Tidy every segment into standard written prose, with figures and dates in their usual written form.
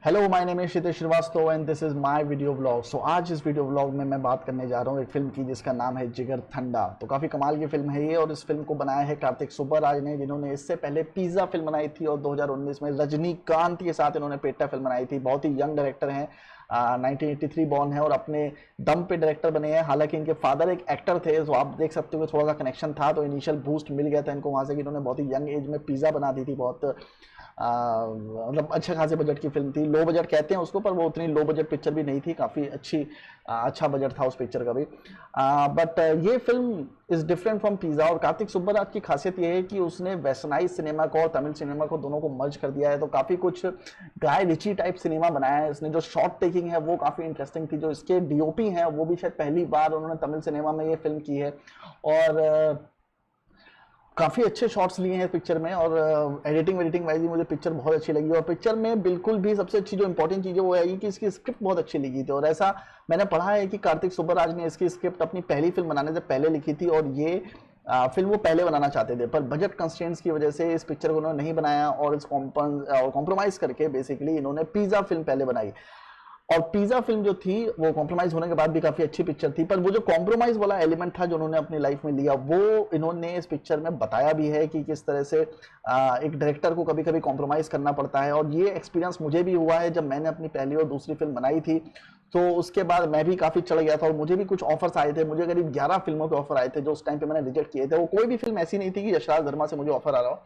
Hello, my name is Kshitij Srivastava and this is my video vlog. So आज इस video vlog में मैं बात करने जा रहा हूँ एक फिल्म की जिसका नाम है जिगर ठंडा। तो काफ़ी कमाल की फिल्म है ये, और इस फिल्म को बनाया है कार्तिक सुब्बाराज ने, जिन्होंने इससे पहले पिज्जा फिल्म बनाई थी और 2019 में रजनीकांत के साथ इन्होंने पेट्टा फिल्म बनाई थी। बहुत ही यंग डायरेक्टर हैं, 1983 बॉर्न है और अपने दम पे डायरेक्टर बने हैं। हालांकि इनके फादर एक एक्टर थे, तो आप देख सकते हो कि थोड़ा सा कनेक्शन था, तो इनिशियल बूस्ट मिल गया था इनको वहाँ से कि इन्होंने बहुत ही यंग एज में पिज्जा बना दी थी। बहुत मतलब अच्छे खासे बजट की फिल्म थी। लो बजट कहते हैं उसको, पर वो उतनी लो बजट पिक्चर भी नहीं थी, काफ़ी अच्छा बजट था उस पिक्चर का भी। बट ये film is different from pizza. और कार्तिक सुब्बाराज की खासियत ये है कि उसने वेस्टर्नाइज सिनेमा को और तमिल सिनेमा को दोनों को मर्ज कर दिया है। तो काफ़ी कुछ गाय रिची टाइप सिनेमा बनाया है इसने। जो शॉट टेकिंग है वो काफ़ी इंटरेस्टिंग थी। जो इसके डीओपी हैं वो भी शायद पहली बार उन्होंने तमिल सिनेमा में ये फिल्म की है। और काफ़ी अच्छे शॉट्स लिए हैं पिक्चर में, और एडिटिंग वेडिटिंग वाइज भी मुझे पिक्चर बहुत अच्छी लगी। और पिक्चर में बिल्कुल भी सबसे अच्छी जो इंपॉर्टेंट चीज़ है वो है कि इसकी स्क्रिप्ट बहुत अच्छी लिखी थी। और ऐसा मैंने पढ़ा है कि कार्तिक सुब्बाराज ने इसकी स्क्रिप्ट अपनी पहली फिल्म बनाने से पहले लिखी थी, और ये फिल्म वो पहले बनाना चाहते थे, पर बजट कंस्ट्रेंट्स की वजह से इस पिक्चर को उन्होंने नहीं बनाया, और इस कॉम्प्रोमाइज करके बेसिकली इन्होंने पिज्जा फिल्म पहले बनाई। और पिज्जा फिल्म जो थी वो कॉम्प्रोमाइज होने के बाद भी काफी अच्छी पिक्चर थी, पर वो जो कॉम्प्रोमाइज वाला एलिमेंट था जो उन्होंने अपनी लाइफ में लिया, वो इन्होंने इस पिक्चर में बताया भी है कि किस तरह से एक डायरेक्टर को कभी कभी कॉम्प्रोमाइज करना पड़ता है। और ये एक्सपीरियंस मुझे भी हुआ है। जब मैंने अपनी पहली और दूसरी फिल्म बनाई थी तो उसके बाद मैं भी काफी चढ़ गया था, और मुझे भी कुछ ऑफर्स आए थे। मुझे करीब 11 फिल्मों के ऑफर आए थे जो उस टाइम पे मैंने रिजेक्ट किए थे। वो कोई भी फिल्म ऐसी नहीं थी कि यशराज वर्मा से मुझे ऑफर आ रहा हो।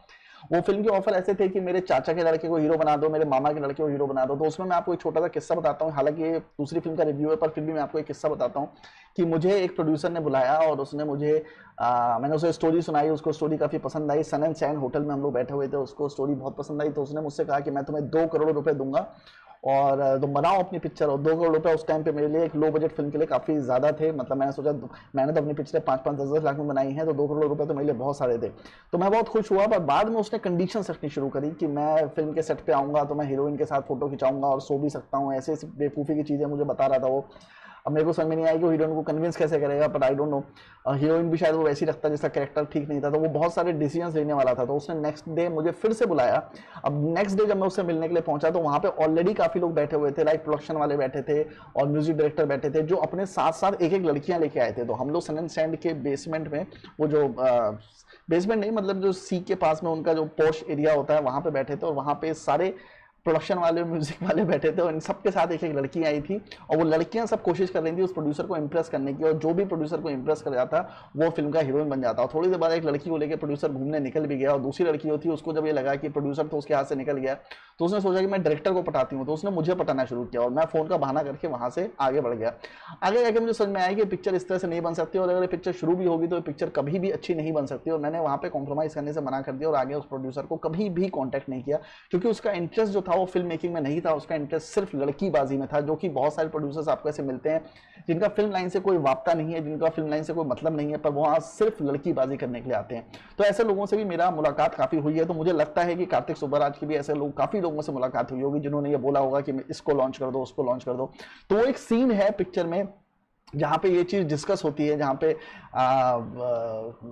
वो फिल्म के ऑफर ऐसे थे कि मेरे चाचा के लड़के को हीरो बना दो, मेरे मामा के लड़के को हीरो बना दो। तो उसमें मैं आपको एक छोटा सा किस्सा बताता हूँ। हालांकि ये दूसरी फिल्म का रिव्यू है, पर फिर भी मैं आपको एक किस्सा बताता हूँ कि मुझे एक प्रोड्यूसर ने बुलाया और उसने मुझे मैंने उसे स्टोरी सुनाई। उसको स्टोरी काफ़ी पसंद आई। सन एंड सैंड होटल में हम लोग बैठे हुए थे, उसको स्टोरी बहुत पसंद आई। तो उसने मुझसे कहा कि मैं तुम्हें 2 करोड़ रुपए दूंगा और तुम बनाओ अपनी पिक्चर। और 2 करोड़ रुपए उस टाइम पे मेरे लिए एक लो बजट फिल्म के लिए काफ़ी ज़्यादा थे। मतलब मैंने सोचा, मैंने तो अपनी पिक्चरें 5-5, 10-10 लाख में बनाई हैं, तो 2 करोड़ रुपए तो मेरे लिए बहुत सारे थे। तो मैं बहुत खुश हुआ। पर बाद में उसने कंडीशन रखनी शुरू करी कि मैं फिल्म के सेट पे आऊँगा तो मैं हीरोइन के साथ फोटो खिंचाऊंगा और सो भी सकता हूँ। ऐसे ऐसी बेवकूफ़ी की चीज़ें मुझे बता रहा था वो। अब मेरे को समझ में नहीं आई कि हीरोइन को कन्विंस कैसे करेगा, but I don't know. Heroine भी शायद वो वैसी रखता जिसका कैरेक्टर ठीक नहीं था, तो वो बहुत सारे डिसीजंस लेने वाला था। तो उसने नेक्स्ट डे मुझे फिर से बुलाया। अब नेक्स्ट डे जब मैं उससे मिलने के लिए पहुंचा तो वहां पे ऑलरेडी काफी लोग बैठे हुए थे, लाइक प्रोडक्शन वाले बैठे थे और म्यूजिक डायरेक्टर बैठे थे, जो अपने साथ साथ एक एक लड़कियां लेके आए थे। तो हम लोग सन एंड सैंड के बेसमेंट में, वो जो बेसमेंट नहीं मतलब जो सी के पास में उनका जो पॉश एरिया होता है, वहां पे बैठे थे। और वहां पे सारे प्रोडक्शन वाले म्यूजिक वाले बैठे थे, और इन सबके साथ एक एक लड़की आई थी। और वो लड़कियां सब कोशिश कर रही थी उस प्रोड्यूसर को इंप्रेस करने की, और जो भी प्रोड्यूसर को इंप्रेस कर जाता वो फिल्म का हीरोइन बन जाता। और थोड़ी देर बाद एक लड़की को लेकर प्रोड्यूसर घूमने निकल भी गया, और दूसरी लड़की होती उसको जब ये लगा कि प्रोड्यूसर तो उसके हाथ से निकल गया, तो उसने सोचा कि मैं डायरेक्टर को पटाती हूँ। तो उसने मुझे पटाना शुरू किया, और मैं फोन का बहाना करके वहां से आगे बढ़ गया। आगे जाके मुझे समझ में आया कि पिक्चर इस तरह से नहीं बन सकती, और अगर पिक्चर शुरू भी होगी तो पिक्चर कभी भी अच्छी नहीं बन सकती। और मैंने वहां पे कॉम्प्रोमाइज करने से मना कर दिया, और आगे उस प्रोड्यूसर को कभी भी कॉन्टैक्ट नहीं किया, क्योंकि उसका इंटरेस्ट जो था वो फिल्म मेकिंग में नहीं था। उसका इंटरेस्ट सिर्फ लड़कीबाजी में था, जो कि बहुत सारे प्रोड्यूसर्स आपको ऐसे मिलते हैं जिनका फिल्म लाइन से कोई वास्ता नहीं है, जिनका फिल्म लाइन से कोई मतलब नहीं है, पर वहां सिर्फ लड़कीबाजी करने के लिए आते हैं। तो ऐसे लोगों से भी मेरा मुलाकात काफी हुई है। तो मुझे लगता है कि कार्तिक सुब्बाराज की भी ऐसे लोग, काफी लोगों से मुलाकात हुई होगी जिन्होंने ये बोला होगा कि इसको लॉन्च कर दो, उसको लॉन्च कर दो। तो वो एक सीन है पिक्चर में जहाँ पे ये चीज़ डिस्कस होती है, जहाँ पे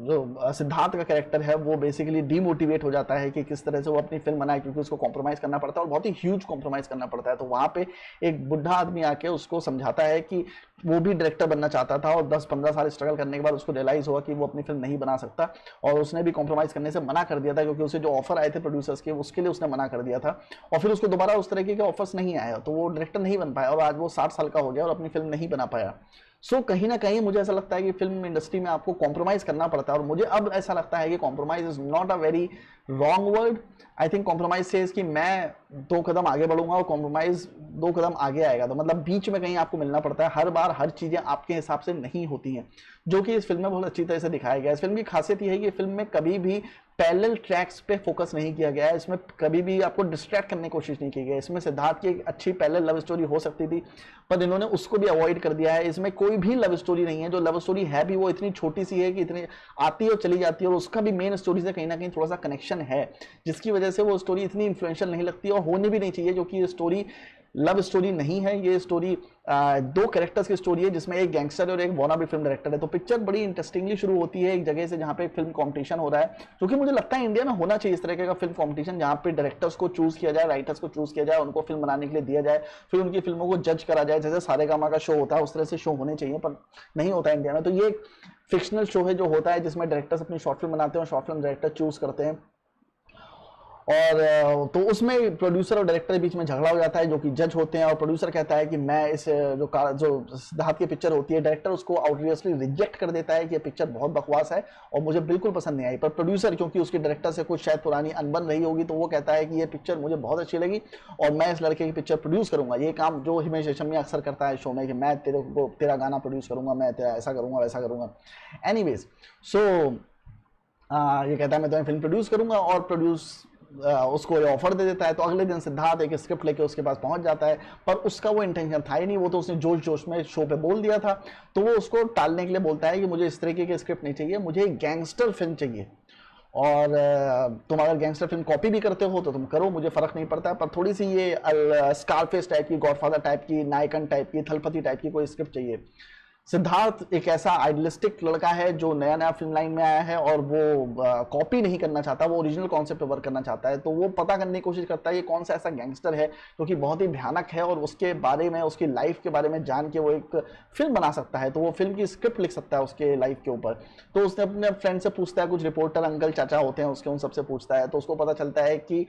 जो सिद्धार्थ का कैरेक्टर है वो बेसिकली डीमोटिवेट हो जाता है कि किस तरह से वो अपनी फिल्म बनाए, क्योंकि उसको कॉम्प्रोमाइज़ करना पड़ता है, और बहुत ही ह्यूज कॉम्प्रोमाइज़ करना पड़ता है। तो वहाँ पे एक बुढ़ा आदमी आके उसको समझाता है कि वो भी डायरेक्टर बनना चाहता था, और 10-15 साल स्ट्रगल करने के बाद उसको रियलाइज़ हुआ कि वो अपनी फिल्म नहीं बना सकता, और उसने भी कॉम्प्रोमाइज़ करने से मना कर दिया था, क्योंकि उसे जो ऑफर आए थे प्रोड्यूसर्स के उसके लिए उसने मना कर दिया था। और फिर उसको दोबारा उस तरह के ऑफर्स नहीं आया, तो वो डायरेक्टर नहीं बन पाया, और आज वो 60 साल का हो गया और अपनी फिल्म नहीं बना पाया। सो कहीं ना कहीं मुझे ऐसा लगता है कि फिल्म इंडस्ट्री में आपको कॉम्प्रोमाइज करना पड़ता है, और मुझे अब ऐसा लगता है कि compromise is not a very wrong word. I think compromise से कि मैं 2 कदम आगे बढ़ूंगा और कॉम्प्रोमाइज 2 कदम आगे आएगा। तो मतलब बीच में कहीं आपको मिलना पड़ता है। हर बार हर चीजें आपके हिसाब से नहीं होती हैं, जो कि इस फिल्म में बहुत अच्छी तरह से दिखाया गया है। इस फिल्म की खासियत यह है कि फिल्म में कभी भी पैरेलल ट्रैक्स पे फोकस नहीं किया गया है। इसमें कभी भी आपको डिस्ट्रैक्ट करने की कोशिश नहीं की गई है। इसमें सिद्धार्थ की एक अच्छी पैरेलल लव स्टोरी हो सकती थी, पर इन्होंने उसको भी अवॉइड कर दिया है। इसमें कोई भी लव स्टोरी नहीं है। जो लव स्टोरी है भी वो इतनी छोटी सी है कि इतनी आती है और चली जाती है, और उसका भी मेन स्टोरी से कहीं ना कहीं थोड़ा सा कनेक्शन है, जिसकी वजह से वो स्टोरी इतनी इन्फ्लुएंशियल नहीं लगती और होनी भी नहीं चाहिए, जो कि ये स्टोरी लव स्टोरी नहीं है, ये स्टोरी दो कैरेक्टर्स की स्टोरी है जिसमें एक गैंगस्टर और एक वॉनाबी फिल्म डायरेक्टर है। तो पिक्चर बड़ी इंटरेस्टिंगली शुरू होती है एक जगह से जहाँ पे एक फिल्म कंपटीशन हो रहा है, जो कि मुझे लगता है इंडिया में होना चाहिए इस तरह का फिल्म कंपटीशन, जहाँ पे डायरेक्टर्स को चूज किया जाए, राइटर्स को चूज किया जाए, उनको फिल्म बनाने के लिए दिया जाए, फिर उनकी फिल्मों को जज करा जाए, जैसे सारेगामा का शो होता है उस तरह से शो होने चाहिए, पर नहीं होता है इंडिया में। तो ये एक फिक्शनल शो है जो होता है जिसमें डायरेक्टर्स अपनी शॉर्ट फिल्म बनाते हैं और शॉर्ट फिल्म डायरेक्टर चूज करते हैं, और तो उसमें प्रोड्यूसर और डायरेक्टर के बीच में झगड़ा हो जाता है, जो कि जज होते हैं, और प्रोड्यूसर कहता है कि मैं इस जो सिद्धार्थ की पिक्चर होती है, डायरेक्टर उसको आउटरियसली रिजेक्ट कर देता है कि ये पिक्चर बहुत बकवास है और मुझे बिल्कुल पसंद नहीं आई। पर प्रोड्यूसर क्योंकि उसके डायरेक्टर से कुछ शायद पुरानी अनबन रही होगी, तो वो कहता है कि ये पिक्चर मुझे बहुत अच्छी लगी और मैं इस लड़के की पिक्चर प्रोड्यूस करूंगा। ये काम जो हिमेश रेशमिया अक्सर करता है शो में कि मैं तेरा गाना प्रोड्यूस करूंगा, मैं तेरा ऐसा करूंगा वैसा करूंगा। एनीवेज सो ये कहता है मैं तुम्हें फिल्म प्रोड्यूस करूंगा, और उसको ये ऑफर दे देता है। तो अगले दिन सिद्धार्थ एक स्क्रिप्ट लेके उसके पास पहुंच जाता है, पर उसका वो इंटेंशन था ही नहीं, वो तो उसने जोश जोश में शो पे बोल दिया था। तो वो उसको टालने के लिए बोलता है कि मुझे इस तरीके की स्क्रिप्ट नहीं चाहिए, मुझे एक गैंगस्टर फिल्म चाहिए, और तुम अगर गैंगस्टर फिल्म कॉपी भी करते हो तो तुम करो, मुझे फर्क नहीं पड़ता, पर थोड़ी सी ये स्कारफेस टाइप की, गॉडफादर टाइप की, नायकन टाइप की, थलपति टाइप की कोई स्क्रिप्ट चाहिए। सिद्धार्थ एक ऐसा आइडियलिस्टिक लड़का है जो नया नया फिल्म लाइन में आया है, और वो कॉपी नहीं करना चाहता, वो ओरिजिनल कॉन्सेप्ट पे वर्क करना चाहता है। तो वो पता करने की कोशिश करता है ये कौन सा ऐसा गैंगस्टर है जो कि बहुत ही भयानक है, और उसके बारे में, उसकी लाइफ के बारे में जान के वो एक फिल्म बना सकता है। तो वो फिल्म की स्क्रिप्ट लिख सकता है उसके लाइफ के ऊपर। तो उसने अपने फ्रेंड से पूछता है, कुछ रिपोर्टर अंकल चाचा होते हैं उसके, उन सबसे पूछता है। तो उसको पता चलता है कि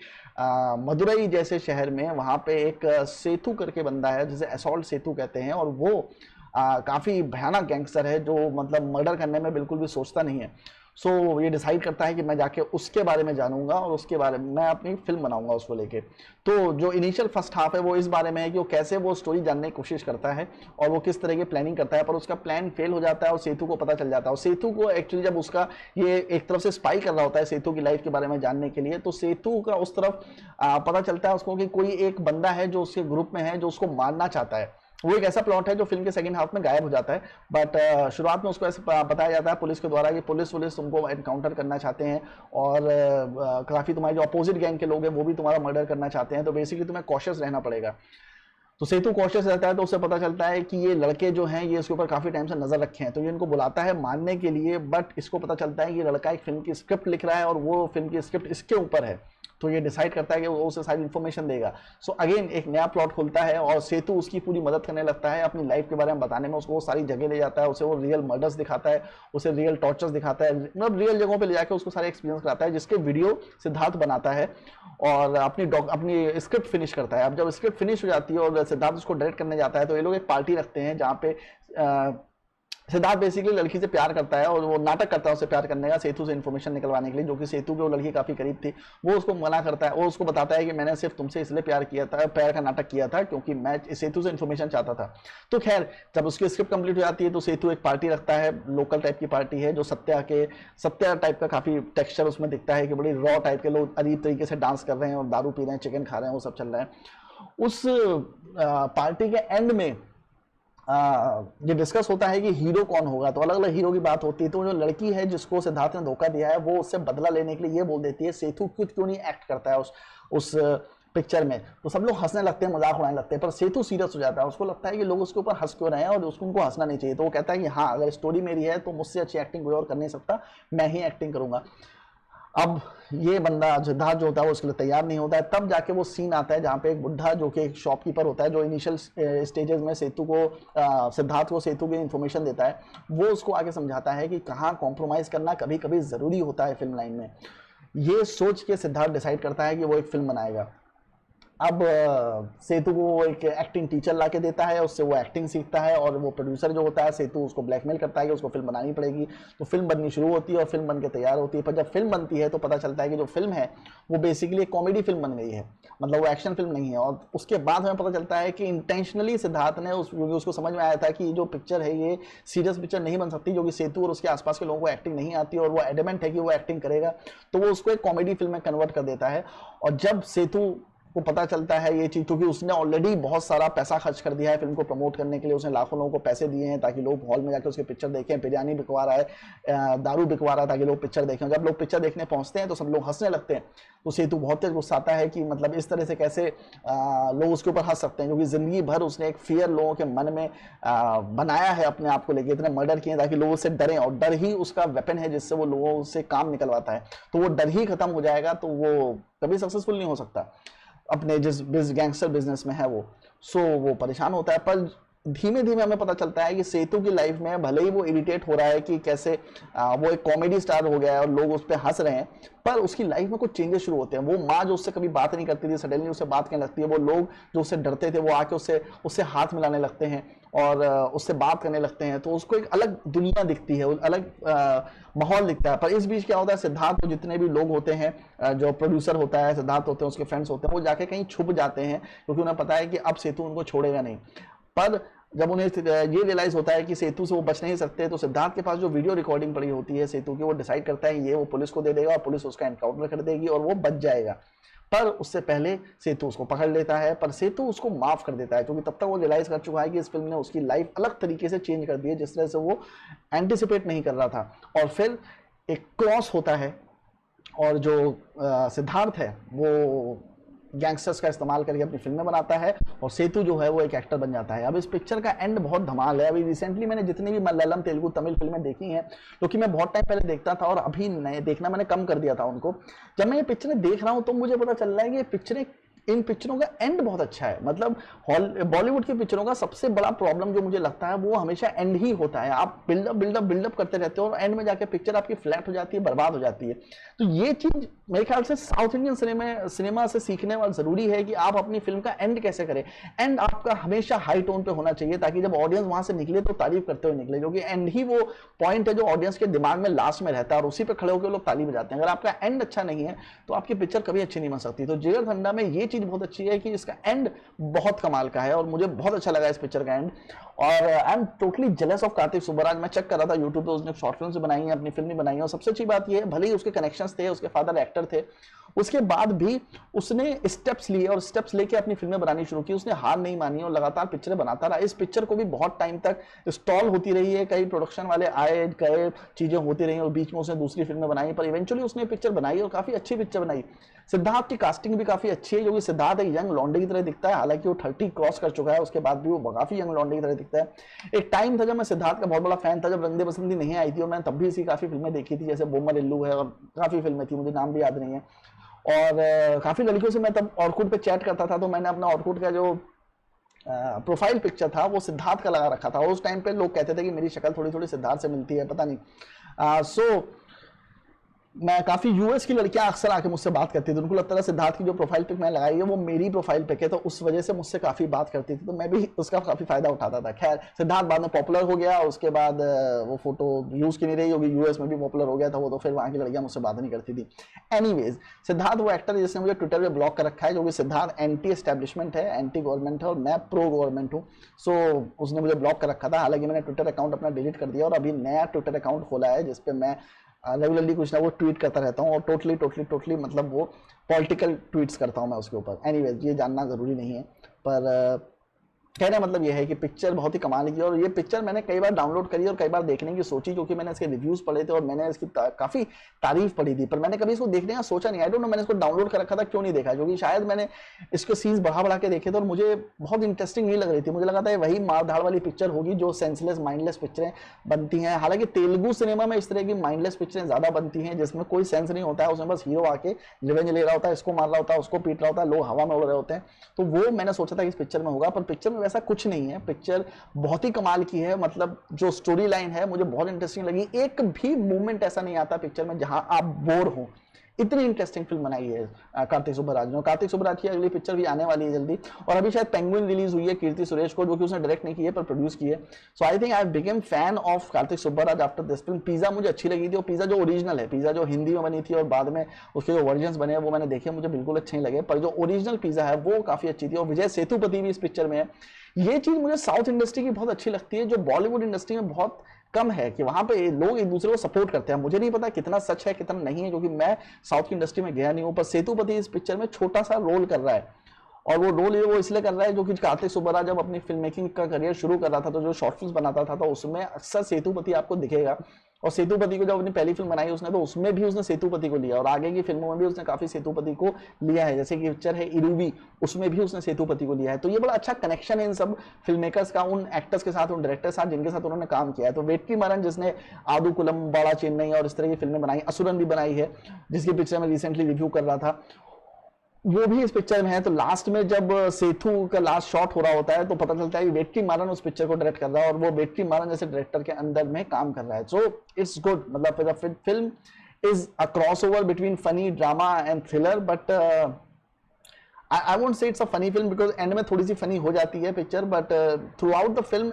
मदुरई जैसे शहर में वहाँ पे एक सेतु करके बंदा है जिसे असॉल्ट सेतु कहते हैं, और वो काफ़ी भयानक गैंगस्टर है जो मतलब मर्डर करने में बिल्कुल भी सोचता नहीं है। सो ये डिसाइड करता है कि मैं जाके उसके बारे में जानूंगा और उसके बारे में मैं अपनी फिल्म बनाऊंगा उसको लेके। तो जो इनिशियल फर्स्ट हाफ है वो इस बारे में है कि वो कैसे वो स्टोरी जानने की कोशिश करता है और वो किस तरह की प्लानिंग करता है, पर उसका प्लान फेल हो जाता है और सेतु को पता चल जाता है। और सेतु को एक्चुअली जब उसका ये एक तरफ से स्पाई कर रहा होता है सेतु की लाइफ के बारे में जानने के लिए, तो सेतु का उस तरफ पता चलता है उसको कि कोई एक बंदा है जो उसके ग्रुप में है जो उसको मारना चाहता है। वो एक ऐसा प्लॉट है जो फिल्म के सेकंड हाफ में गायब हो जाता है, बट शुरुआत में उसको ऐसे बताया जाता है पुलिस के द्वारा कि पुलिस तुमको एनकाउंटर करना चाहते हैं, और काफ़ी तुम्हारे जो अपोजिट गैंग के लोग हैं वो भी तुम्हारा मर्डर करना चाहते हैं, तो बेसिकली तुम्हें कॉशियस रहना पड़ेगा। तो सेतु कॉशियस रहता है, तो उसे पता चलता है कि ये लड़के जो हैं ये इसके ऊपर काफ़ी टाइम से नज़र रखे हैं, तो ये इनको बुलाता है मारने के लिए। बट इसको पता चलता है कि ये लड़का एक फिल्म की स्क्रिप्ट लिख रहा है और वो फिल्म की स्क्रिप्ट इसके ऊपर है, तो ये डिसाइड करता है कि वो उसे सारी इन्फॉर्मेशन देगा। सो अगेन एक नया प्लॉट खुलता है और सेतु उसकी पूरी मदद करने लगता है अपनी लाइफ के बारे में बताने में। उसको वो सारी जगह ले जाता है, उसे वो रियल मर्डर्स दिखाता है, उसे रियल टॉर्चर्स दिखाता है, मतलब रियल जगहों पे ले जाकर उसको सारे एक्सपीरियंस कराता है, जिसके वीडियो सिद्धार्थ बनाता है और अपनी स्क्रिप्ट फिनिश करता है। अब जब स्क्रिप्ट फिनिश हो जाती है और सिद्धार्थ उसको डायरेक्ट करने जाता है, तो ये लोग एक पार्टी रखते हैं जहाँ पे सिद्धार्थ बेसिकली लड़की से प्यार करता है और वो नाटक करता है उससे प्यार करने का, सेतु से इन्फॉर्मेशन निकलवाने के लिए, जो कि सेतु के वो लड़की काफी करीब थी। वो उसको मना करता है, वो उसको बताता है कि मैंने सिर्फ तुमसे इसलिए प्यार किया था, प्यार का नाटक किया था क्योंकि मैं सेतु से इन्फॉर्मेशन चाहता था। तो खैर जब उसकी स्क्रिप्ट कंप्लीट हो जाती है तो सेतु एक पार्टी रखता है, लोकल टाइप की पार्टी है, जो सत्या टाइप का काफी टेक्सचर उसमें दिखता है कि बड़ी रॉ टाइप के लोग अजीब तरीके से डांस कर रहे हैं और दारू पी रहे हैं, चिकन खा रहे हैं, वो सब चल रहा है। उस पार्टी के एंड में ये डिस्कस होता है कि हीरो कौन होगा, तो अलग अलग हीरो की बात होती है। तो जो लड़की है जिसको सिद्धार्थ ने धोखा दिया है वो उससे बदला लेने के लिए ये बोल देती है सेतु क्यों नहीं एक्ट करता है उस पिक्चर में। तो सब लोग हंसने लगते हैं, मजाक उड़ाने लगते हैं, पर सेतु सीरियस हो जाता है। उसको लगता है कि लोग उसके ऊपर हंस क्यों रहे हैं और उसको उनको हंसना नहीं चाहिए। तो वो कहता है कि हाँ अगर स्टोरी मेरी है तो मुझसे अच्छी एक्टिंग कोई और कर नहीं सकता, मैं ही एक्टिंग करूंगा। अब ये बंदा सिद्धार्थ जो होता है वो उसके लिए तैयार नहीं होता है। तब जाके वो सीन आता है जहाँ पे एक बुढ़ा जो कि एक शॉपकीपर होता है, जो इनिशियल स्टेजेस में सिद्धार्थ को सेतु की इन्फॉर्मेशन देता है, वो उसको आगे समझाता है कि कहाँ कॉम्प्रोमाइज़ करना कभी कभी ज़रूरी होता है फिल्म लाइन में। ये सोच के सिद्धार्थ डिसाइड करता है कि वो एक फिल्म बनाएगा। अब सेतु को एक एक्टिंग टीचर ला के देता है, उससे वो एक्टिंग सीखता है, और वो प्रोड्यूसर जो होता है सेतु उसको ब्लैकमेल करता है कि उसको फिल्म बनानी पड़ेगी। तो फिल्म बननी शुरू होती है और फिल्म बन के तैयार होती है। पर जब फिल्म बनती है तो पता चलता है कि जो फिल्म है वो बेसिकली एक कॉमेडी फिल्म बन गई है, मतलब वो एक्शन फिल्म नहीं है। और उसके बाद हमें पता चलता है कि इंटेंशनली सिद्धार्थ ने उसको समझ में आया था कि जो पिक्चर है ये सीरियस पिक्चर नहीं बन सकती, जो कि सेतु और उसके आसपास के लोगों को एक्टिंग नहीं आती और वो एडमेंट है कि वो एक्टिंग करेगा, तो वो उसको एक कॉमेडी फिल्म में कन्वर्ट कर देता है। और जब सेतु को पता चलता है ये चीज, क्योंकि उसने ऑलरेडी बहुत सारा पैसा खर्च कर दिया है फिल्म को प्रमोट करने के लिए। उसने लाखों लोगों को पैसे दिए हैं ताकि लोग हॉल में जाकर उसकी पिक्चर देखें, बिरयानी बिकवा रहा है, दारू बिकवा रहा है ताकि लोग पिक्चर देखें। जब लोग पिक्चर देखने पहुंचते हैं तो सब लोग हंसने लगते हैं। तो सेतु बहुत तेज गुस्सा आता है कि मतलब इस तरह से कैसे लोग उसके ऊपर हंस सकते हैं, क्योंकि जिंदगी भर उसने एक फियर लोगों के मन में बनाया है अपने आप को लेकर, इतने मर्डर किए ताकि लोग उससे डरें, और डर ही उसका वेपन है जिससे वो लोगों से काम निकलवाता है। तो वो डर ही खत्म हो जाएगा तो वो कभी सक्सेसफुल नहीं हो सकता अपने जिस गैंगस्टर बिजनेस में है वो। वो परेशान होता है। पर धीमे धीमे हमें पता चलता है कि सेतु की लाइफ में भले ही वो इरिटेट हो रहा है कि कैसे वो एक कॉमेडी स्टार हो गया है और लोग उस पर हंस रहे हैं, पर उसकी लाइफ में कुछ चेंजेस शुरू होते हैं। वो माँ जो उससे कभी बात नहीं करती थी सडनली उससे बात करने लगती है। वो लोग जो उससे डरते थे वो आके उससे हाथ मिलाने लगते हैं और उससे बात करने लगते हैं। तो उसको एक अलग दुनिया दिखती है, अलग माहौल दिखता है। पर इस बीच क्या होता है, सिद्धार्थ को जितने भी लोग होते हैं, जो प्रोड्यूसर होता है, सिद्धार्थ होते हैं, उसके फ्रेंड्स होते हैं, वो जाके कहीं छुप जाते हैं क्योंकि उन्हें पता है कि अब सेतु उनको छोड़ेगा नहीं। पर जब उन्हें ये रियलाइज होता है कि सेतु से वो बच नहीं सकते, तो सिद्धार्थ के पास जो वीडियो रिकॉर्डिंग पड़ी होती है सेतु की, वो डिसाइड करता है ये वो पुलिस को दे देगा और पुलिस उसका एनकाउंटर कर देगी और वो बच जाएगा। पर उससे पहले सेतु उसको पकड़ लेता है, पर सेतु उसको माफ कर देता है क्योंकि तब तक वो रियलाइज कर चुका है कि इस फिल्म ने उसकी लाइफ अलग तरीके से चेंज कर दी है जिस तरह से वो एंटिसिपेट नहीं कर रहा था। और फिर एक क्रॉस होता है और जो सिद्धार्थ है वो गैंगस्टर्स का इस्तेमाल करके अपनी फिल्में बनाता है और सेतु जो है वो एक एक्टर बन जाता है। अब इस पिक्चर का एंड बहुत धमाल है। अभी रिसेंटली मैंने जितनी भी मलयालम, तेलुगु, तमिल फिल्में देखी हैं, क्योंकि मैं बहुत टाइम पहले देखता था और अभी नए देखना मैंने कम कर दिया था उनको, जब मैं ये पिक्चरें देख रहा हूँ तो मुझे पता चल रहा है कि ये पिक्चरें, इन पिक्चरों का एंड बहुत अच्छा है। मतलब बॉलीवुड की पिक्चरों का सबसे बड़ा प्रॉब्लम जो मुझे लगता है वो हमेशा एंड ही होता है। आप बिल्डअप करते रहते हो और एंड में जाके पिक्चर आपकी फ्लैट हो जाती है, बर्बाद हो जाती है। तो ये चीज मेरे ख्याल से साउथ इंडियन सिनेमा से सीखने वाला जरूरी है कि आप अपनी फिल्म का एंड कैसे करें। एंड आपका हमेशा हाई टोन पे होना चाहिए ताकि जब ऑडियंस वहां से निकले तो तारीफ करते हुए निकले, क्योंकि एंड ही वो पॉइंट है जो ऑडियंस के दिमाग में लास्ट में रहता है और उसी पे खड़े होकर लोग ताली बजाते हैं। अगर आपका एंड अच्छा नहीं है तो आपकी पिक्चर कभी अच्छी नहीं बन सकती। तो जिगर धंडा में ये चीज बहुत अच्छी है कि इसका एंड बहुत कमाल का है और मुझे बहुत अच्छा लगा इस पिक्चर का एंड। और I am totally jealous of Karthik Subbaraj. मैं चेक कर रहा था यूट्यूब पे, उसने शॉर्ट फिल्म बनाई है, अपनी फिल्म बनाई है। और सबसे अच्छी बात ये है, भले ही उसके कनेक्शंस थे, उसके फादर एक्टर थे, उसके बाद भी उसने स्टेप्स लिए और स्टेप्स लेके अपनी फिल्में बनानी शुरू की। उसने हार नहीं मानी और लगातार पिक्चरें बनाता रहा। इस पिक्चर को भी बहुत टाइम तक स्टॉल होती रही है, कई प्रोडक्शन वाले आए गए, चीजें होती रही और बीच में उसने दूसरी फिल्में बनाई, पर इवेंचुअली उसने पिक्चर बनाई और काफी अच्छी पिक्चर बनाई। सिद्धार्थ की कास्टिंग भी काफी अच्छी है, क्योंकि सिद्धार्थ एक यंग लॉन्डे की तरह दिखता है, हालांकि वो 30 क्रॉस कर चुका है, उसके बाद भी वो काफी यंग लॉन्डे की तरह दिखता है। एक टाइम था जब मैं सिद्धार्थ का बहुत बड़ा फैन था, जब रंग दे बसंती नहीं आई थी और मैंने तब भी इसकी काफी फिल्में देखी थी, जैसे बोमर इल्लू है और काफी फिल्में थी, मुझे नाम भी याद नहीं है। और काफी लड़कियों से मैं तब ऑर्कुट पे चैट करता था, तो मैंने अपना ऑर्कुट का जो प्रोफाइल पिक्चर था वो सिद्धार्थ का लगा रखा था। और उस टाइम पे लोग कहते थे कि मेरी शक्ल थोड़ी थोड़ी सिद्धार्थ से मिलती है, पता नहीं। मैं काफी यूएस की लड़कियां अक्सर आके मुझसे बात करती थी, उनको लगता था सिद्धार्थ की जो प्रोफाइल पिक मैं लगाई है वो मेरी प्रोफाइल पिक है, तो उस वजह से मुझसे काफी बात करती थी, तो मैं भी उसका काफी फायदा उठाता था। खैर, सिद्धार्थ बाद में पॉपुलर हो गया, उसके बाद वो फोटो यूज की नहीं रही होगी, यूएस में भी पॉपुलर हो गया था वो, तो फिर वहां की लड़कियां मुझसे बात नहीं करती थी। एनीवेज, सिद्धार्थ वो एक्टर है जिसने मुझे ट्विटर पे ब्लॉक कर रखा है, क्योंकि सिद्धार्थ एंटी एस्टेब्लिशमेंट है, एंटी गवर्नमेंट है और मैं प्रो गवर्नमेंट हूँ। सो उसने मुझे ब्लॉक कर रखा था। हालांकि मैंने ट्विटर अकाउंट अपना डिलीट कर दिया और अभी नया ट्विटर अकाउंट खोला है जिसपे मैं रेगुलरली कुछ ना वो ट्वीट करता रहता हूँ और टोटली मतलब वो पॉलिटिकल ट्वीट्स करता हूँ मैं उसके ऊपर। एनीवेज, ये जानना ज़रूरी नहीं है, पर कहने मतलब ये है कि पिक्चर बहुत ही कमाल की। और ये पिक्चर मैंने कई बार डाउनलोड करी और कई बार देखने की सोची, क्योंकि मैंने इसके रिव्यूज पढ़े थे और मैंने इसकी काफी तारीफ पढ़ी थी, पर मैंने कभी इसको देखने का सोचा नहीं। आई डोंट नो मैंने इसको डाउनलोड कर रखा था, क्यों नहीं देखा, क्योंकि शायद मैंने इसके सीन्स बढ़ा के देखे थे और मुझे बहुत इंटरेस्टिंग नहीं लग रही थी। मुझे लगा था वही मारधाड़ वाली पिक्चर होगी जो सेंसलेस माइंडलेस पिक्चरें बनती हैं। हालांकि तेलुगु सिनेमा में इस तरह की माइंडलेस पिक्चरें ज्यादा बनती हैं जिसमें कोई सेंस नहीं होता है, उसमें बस हीरो आके रिवेंज ले रहा होता है, इसको मार रहा होता है, उसको पीट रहा होता है, लोग हवा में उड़ रहे होते हैं। तो वो मैंने सोचा था कि इस पिक्चर में होगा, पर पिक्चर में वैसा कुछ नहीं है। पिक्चर बहुत ही कमाल की है, मतलब जो स्टोरी लाइन है मुझे बहुत इंटरेस्टिंग लगी। एक भी मूवमेंट ऐसा नहीं आता पिक्चर में जहां आप बोर हो। इतनी इंटरेस्टिंग फिल्म बनाई है कार्तिक सुब्बराज ने। कार्तिक सुब्बराज की अगली पिक्चर भी आने वाली है जल्दी, और अभी शायद पेंगुइन रिलीज हुई है कीर्ति सुरेश को, जो कि उसने डायरेक्ट नहीं की है पर प्रोड्यूस की है। So I think I became fan of Karthik Subbaraj after this film. Pizza मुझे अच्छी लगी थी, और पिज्जा जो ओरिजिनल है, पिज्जा जो हिंदी में बनी थी और बाद में उसके जो वर्जन बने हैं वो मैंने देखे, मुझे बिल्कुल अच्छे नहीं लगे, पर जो ओरिजिनल पिज्जा है वो काफी अच्छी थी। और विजय सेतुपति भी इस पिक्चर में है। ये चीज मुझे साउथ इंडस्ट्री की बहुत अच्छी लगती है, जो बॉलीवुड इंडस्ट्री में बहुत कम है, कि वहां पे लोग एक दूसरे को सपोर्ट करते हैं। मुझे नहीं पता कितना सच है कितना नहीं है, क्योंकि मैं साउथ की इंडस्ट्री में गया नहीं हूं, पर सेतुपति इस पिक्चर में छोटा सा रोल कर रहा है और वो रोल वो इसलिए कर रहा है जो कि कार्तिक सुब्बाराव जब अपनी फिल्म मेकिंग का करियर शुरू कर रहा था तो जो शॉर्ट फिल्म बनाता था तो उसमें अक्सर सेतुपति आपको दिखेगा, और सेतुपति को जब अपनी पहली फिल्म बनाई उसने तो उसमें भी उसने सेतुपति को लिया, और आगे की फिल्मों में भी उसने काफी सेतुपति को लिया है, जैसे कि पिक्चर है इरूवी, उसमें भी उसने सेतुपति को लिया है। तो ये बड़ा अच्छा कनेक्शन है इन सब फिल्म मेकर्स का उन एक्टर्स के साथ, उन डायरेक्टर्स के साथ जिनके साथ उन्होंने काम किया है। तो वेट्री मारन जिसने आदुकुलम, बड़ा चेन्नई और इस तरह की फिल्में बनाई, असुरन भी बनाई है जिसकी पिक्चर मैं रिसेंटली रिव्यू कर रहा था, वो भी इस पिक्चर में है। तो लास्ट में जब सेतु का लास्ट शॉट हो रहा होता है तो पता चलता है कि वेट्री मारन उस पिक्चर को डायरेक्ट कर रहा है और वो वेट्री मारन जैसे डायरेक्टर के अंदर में काम कर रहा है। सो इट्स गुड, मतलब film is a cross over between funny, drama and thriller, but I won't say it's a funny film because and में थोड़ी सी फनी हो जाती है picture, but through out the film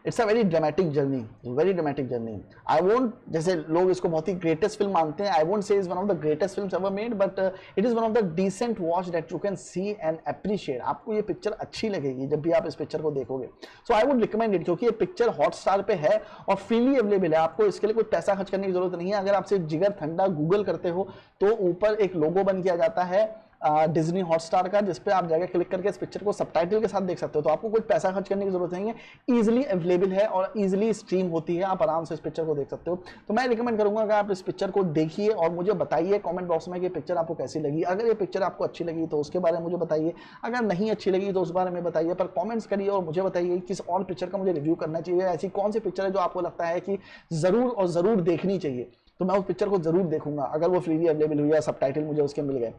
it's a very dramatic journey, very dramatic journey. I won't, जैसे लोग इसको बहुत ही greatest film मानते हैं, I won't say is one of the greatest films ever made, but it is one of the decent watch that you can see and appreciate. आपको ये picture अच्छी लगेगी जब भी आप इस पिक्चर को देखोगे। सो आई वुड रिकमेंड इट, क्योंकि ये पिक्चर हॉटस्टार पे है और फ्रीली अवेलेबल है, आपको इसके लिए कोई पैसा खर्च करने की जरूरत नहीं है। अगर आप सिर्फ जिगर ठंडा गूगल करते हो तो ऊपर एक लोगो बन किया जाता है डिज्नी हॉटस्टार का, जिसपे आप जाकर क्लिक करके इस पिक्चर को सबटाइटल के साथ देख सकते हो। तो आपको कुछ पैसा खर्च करने की जरूरत नहीं है, इजीली अवेलेबल है और इजीली स्ट्रीम होती है, आप आराम से इस पिक्चर को देख सकते हो। तो मैं रिकमेंड करूंगा कि आप इस पिक्चर को देखिए और मुझे बताइए कमेंट बॉक्स में कि पिक्चर आपको कैसी लगी। अगर ये पिक्चर आपको अच्छी लगी तो उसके बारे में मुझे बताइए, अगर नहीं अच्छी लगी तो उस बारे में बताइए, पर कॉमेंट्स करिए और मुझे बताइए किस और पिक्चर का मुझे रिव्यू करना चाहिए, ऐसी कौन सी पिक्चर है जो आपको लगता है कि जरूर और जरूर देखनी चाहिए, तो मैं उस पिक्चर को जरूर देखूंगा अगर वो फ्रीली अवेलेबल हुई या सबटाइटल मुझे उसके मिल गए।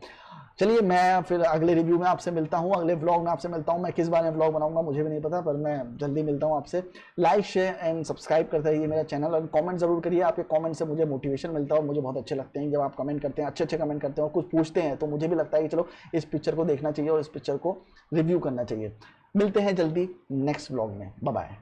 चलिए मैं फिर अगले रिव्यू में आपसे मिलता हूँ, अगले व्लॉग में आपसे मिलता हूँ। मैं किस बारे में व्लॉग बनाऊंगा मुझे भी नहीं पता, पर मैं जल्दी मिलता हूँ आपसे। लाइक, शेयर एंड सब्सक्राइब करते रहिए मेरा चैनल और कमेंट जरूर करिए। आपके कमेंट से मुझे मोटिवेशन मिलता है और मुझे बहुत अच्छे लगते हैं जब आप कमेंट करते हैं, अच्छे अच्छे कमेंट करते हैं और कुछ पूछते हैं, तो मुझे भी लगता है कि चलो इस पिक्चर को देखना चाहिए और इस पिक्चर को रिव्यू करना चाहिए। मिलते हैं जल्दी नेक्स्ट व्लॉग में, बाय बाय।